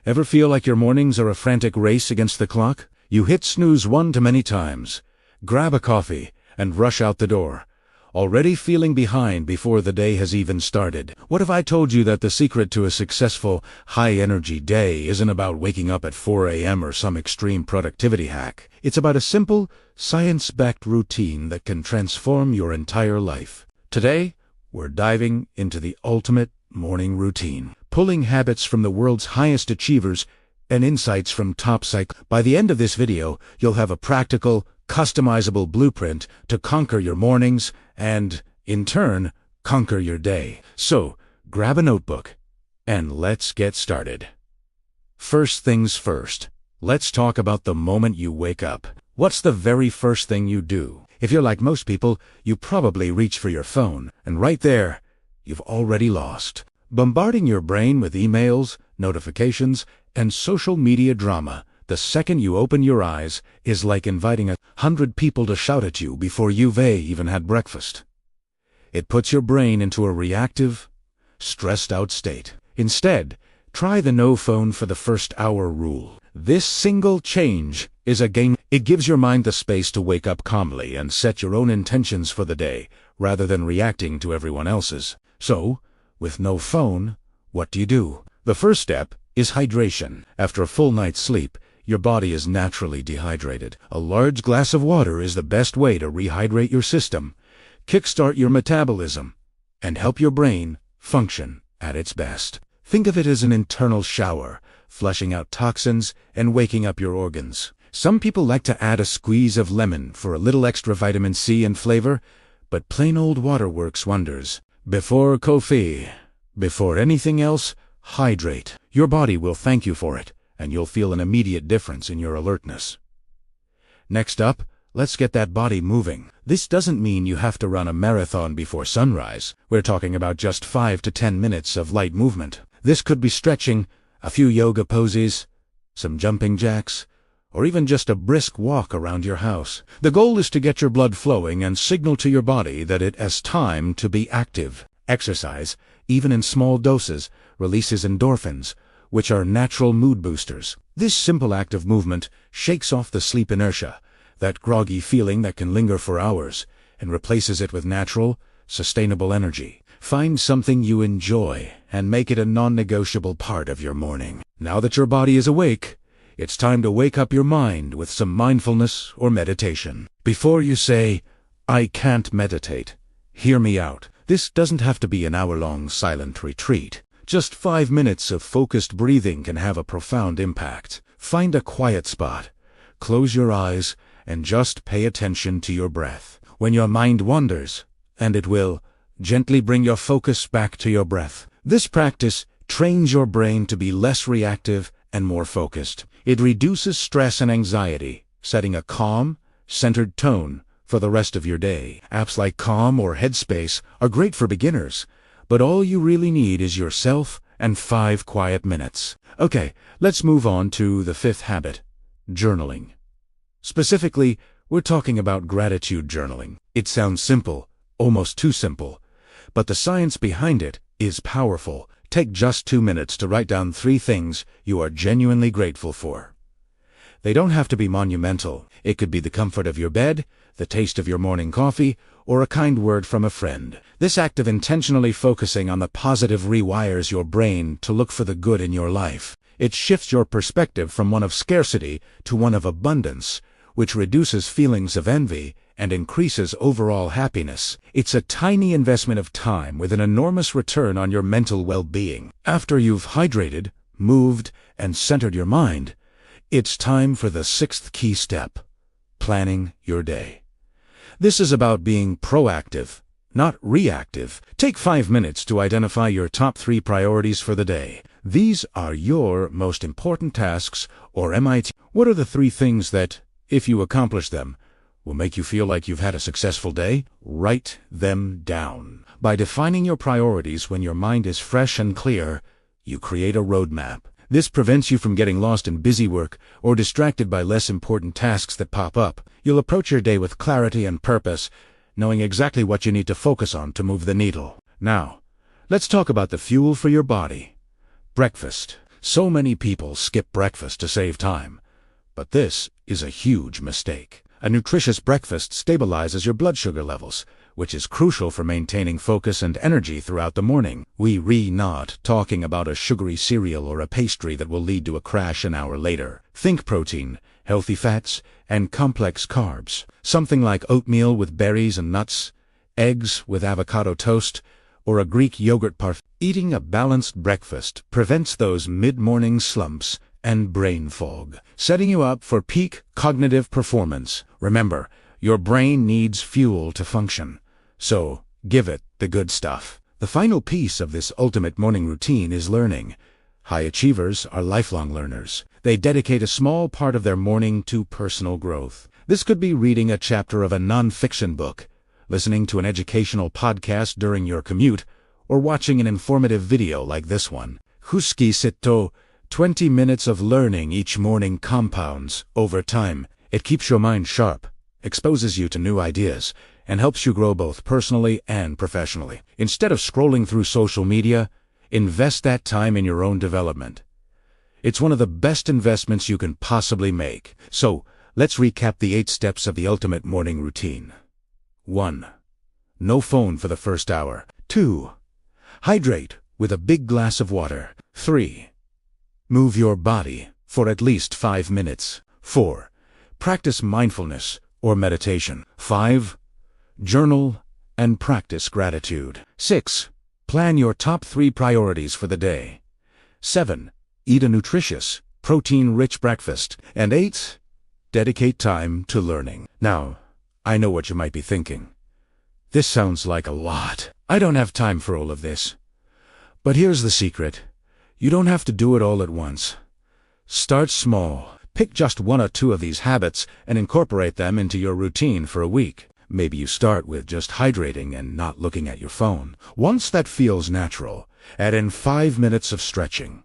Ever feel like your mornings are a frantic race against the clock? You hit snooze one too many times, grab a coffee, and rush out the door, already feeling behind before the day has even started. What if I told you that the secret to a successful, high-energy day isn't about waking up at 4 a.m. or some extreme productivity hack? It's about a simple, science-backed routine that can transform your entire life. Today, we're diving into the ultimate morning routine, pulling habits from the world's highest achievers and insights from top psych. By the end of this video, you'll have a practical, customizable blueprint to conquer your mornings and, in turn, conquer your day. So, grab a notebook and let's get started. First things first, let's talk about the moment you wake up. What's the very first thing you do? If you're like most people, you probably reach for your phone, and right there, you've already lost. Bombarding your brain with emails, notifications, and social media drama the second you open your eyes is like inviting 100 people to shout at you before you've even had breakfast. It puts your brain into a reactive, stressed-out state. Instead, try the no phone for the first hour rule. This single change is a game. It gives your mind the space to wake up calmly and set your own intentions for the day, rather than reacting to everyone else's. So, with no phone, what do? The first step is hydration. After a full night's sleep, your body is naturally dehydrated. A large glass of water is the best way to rehydrate your system, kickstart your metabolism, and help your brain function at its best. Think of it as an internal shower, flushing out toxins and waking up your organs. Some people like to add a squeeze of lemon for a little extra vitamin C and flavor, but plain old water works wonders. Before coffee, before anything else, hydrate. Your body will thank you for it, and you'll feel an immediate difference in your alertness. Next up, let's get that body moving. This doesn't mean you have to run a marathon before sunrise. We're talking about just 5 to 10 minutes of light movement. This could be stretching, a few yoga poses, some jumping jacks, or even just a brisk walk around your house. The goal is to get your blood flowing and signal to your body that it has time to be active. Exercise, even in small doses, releases endorphins, which are natural mood boosters. This simple act of movement shakes off the sleep inertia, that groggy feeling that can linger for hours, and replaces it with natural, sustainable energy. Find something you enjoy and make it a non-negotiable part of your morning. Now that your body is awake, it's time to wake up your mind with some mindfulness or meditation. Before you say, "I can't meditate," hear me out. This doesn't have to be an hour-long silent retreat. Just 5 minutes of focused breathing can have a profound impact. Find a quiet spot, close your eyes, and just pay attention to your breath. When your mind wanders, and it will, gently bring your focus back to your breath. This practice trains your brain to be less reactive and more focused. It reduces stress and anxiety, setting a calm, centered tone for the rest of your day. Apps like Calm or Headspace are great for beginners, but all you really need is yourself and 5 quiet minutes. Okay, let's move on to the 5th habit, journaling. Specifically, we're talking about gratitude journaling. It sounds simple, almost too simple, but the science behind it is powerful. Take just 2 minutes to write down 3 things you are genuinely grateful for. They don't have to be monumental. It could be the comfort of your bed, the taste of your morning coffee, or a kind word from a friend. This act of intentionally focusing on the positive rewires your brain to look for the good in your life. It shifts your perspective from one of scarcity to one of abundance, which reduces feelings of envy and increases overall happiness. It's a tiny investment of time with an enormous return on your mental well-being. After you've hydrated, moved, and centered your mind, it's time for the 6th key step, planning your day. This is about being proactive, not reactive. Take 5 minutes to identify your top 3 priorities for the day. These are your most important tasks, or MIT. What are the 3 things that, if you accomplish them, will make you feel like you've had a successful day? Write them down. By defining your priorities when your mind is fresh and clear, you create a roadmap. This prevents you from getting lost in busy work or distracted by less important tasks that pop up. You'll approach your day with clarity and purpose, knowing exactly what you need to focus on to move the needle. Now, let's talk about the fuel for your body. Breakfast. So many people skip breakfast to save time. But this is a huge mistake. A nutritious breakfast stabilizes your blood sugar levels, which is crucial for maintaining focus and energy throughout the morning. We're not talking about a sugary cereal or a pastry that will lead to a crash an hour later. Think protein, healthy fats, and complex carbs. Something like oatmeal with berries and nuts, eggs with avocado toast, or a Greek yogurt parfait. Eating a balanced breakfast prevents those mid-morning slumps and brain fog, setting you up for peak cognitive performance. Remember, your brain needs fuel to function, so give it the good stuff. The final piece of this ultimate morning routine is learning. High achievers are lifelong learners. They dedicate a small part of their morning to personal growth. This could be reading a chapter of a non-fiction book, listening to an educational podcast during your commute, or watching an informative video like this one. Husky Sito, 20 minutes of learning each morning compounds over time. It keeps your mind sharp, exposes you to new ideas, and helps you grow both personally and professionally. Instead of scrolling through social media, invest that time in your own development. It's one of the best investments you can possibly make. So, let's recap the 8 steps of the ultimate morning routine. 1. No phone for the first hour. 2. Hydrate with a big glass of water. 3. Move your body for at least 5 minutes. 4. Practice mindfulness or meditation. 5. Journal and practice gratitude. 6. Plan your top 3 priorities for the day. 7. Eat a nutritious, protein-rich breakfast. And 8. Dedicate time to learning. Now, I know what you might be thinking. This sounds like a lot. I don't have time for all of this. But here's the secret. You don't have to do it all at once. Start small. Pick just 1 or 2 of these habits and incorporate them into your routine for a week. Maybe you start with just hydrating and not looking at your phone. Once that feels natural, add in 5 minutes of stretching.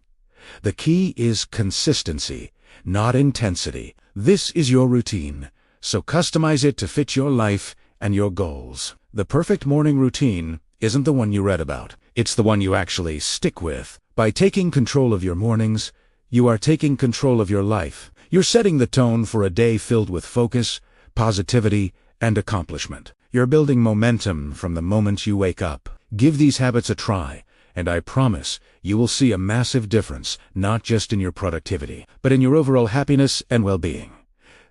The key is consistency, not intensity. This is your routine, so customize it to fit your life and your goals. The perfect morning routine isn't the one you read about. It's the one you actually stick with. By taking control of your mornings, you are taking control of your life. You're setting the tone for a day filled with focus, positivity, and accomplishment. You're building momentum from the moment you wake up. Give these habits a try, and I promise you will see a massive difference, not just in your productivity, but in your overall happiness and well-being.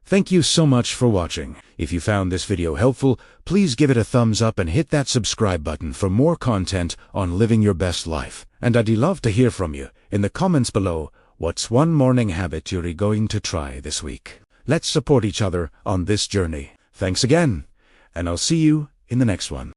Thank you so much for watching. If you found this video helpful, please give it a thumbs up and hit that subscribe button for more content on living your best life. And I'd love to hear from you in the comments below. What's one morning habit you're going to try this week? Let's support each other on this journey. Thanks again, and I'll see you in the next one.